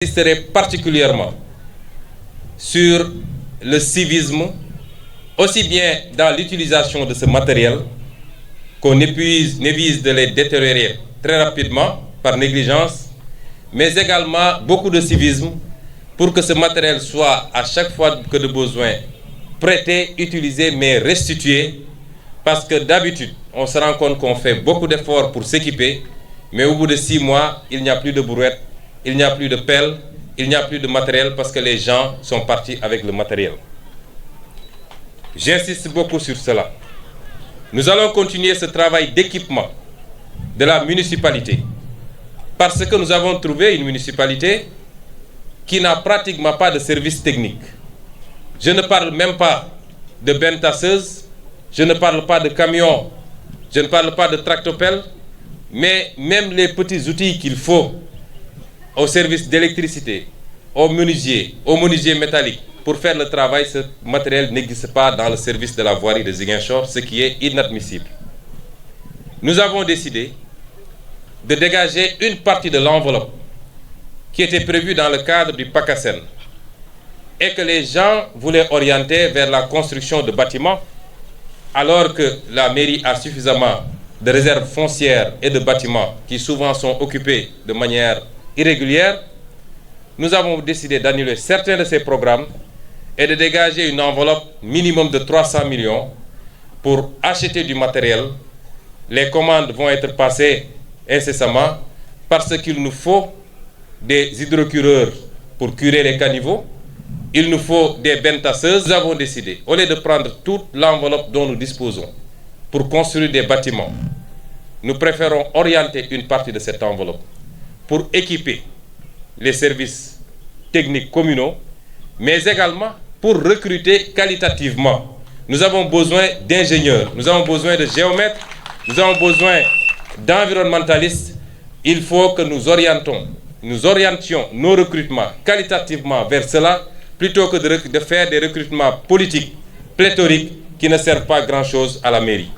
J'insisterai particulièrement sur le civisme, aussi bien dans l'utilisation de ce matériel qu'on n'évise de les détériorer très rapidement par négligence, mais également beaucoup de civisme pour que ce matériel soit à chaque fois que de besoin prêté, utilisé, mais restitué, parce que d'habitude, on se rend compte qu'on fait beaucoup d'efforts pour s'équiper, mais au bout de 6 mois, il n'y a plus de brouette, il n'y a plus de pelle, il n'y a plus de matériel parce que les gens sont partis avec le matériel. J'insiste beaucoup sur cela. Nous allons continuer ce travail d'équipement de la municipalité parce que nous avons trouvé une municipalité qui n'a pratiquement pas de service technique. Je ne parle même pas de bennes tasseuses, je ne parle pas de camions, je ne parle pas de tractopelles, mais même les petits outils qu'il faut au service d'électricité, aux menuisiers métalliques, pour faire le travail, ce matériel n'existe pas dans le service de la voirie de Ziguinchor, ce qui est inadmissible. Nous avons décidé de dégager une partie de l'enveloppe qui était prévue dans le cadre du PACASEN et que les gens voulaient orienter vers la construction de bâtiments, alors que la mairie a suffisamment de réserves foncières et de bâtiments qui souvent sont occupés de manière irrégulière. Nous avons décidé d'annuler certains de ces programmes et de dégager une enveloppe minimum de 300 millions pour acheter du matériel. Les commandes vont être passées incessamment parce qu'il nous faut des hydrocureurs pour curer les caniveaux. Il nous faut des bennes tasseuses. Nous avons décidé, au lieu de prendre toute l'enveloppe dont nous disposons pour construire des bâtiments, nous préférons orienter une partie de cette enveloppe pour équiper les services techniques communaux, mais également pour recruter qualitativement. Nous avons besoin d'ingénieurs, nous avons besoin de géomètres, nous avons besoin d'environnementalistes. Il faut que nous orientions nos recrutements qualitativement vers cela, plutôt que de faire des recrutements politiques pléthoriques qui ne servent pas grand-chose à la mairie.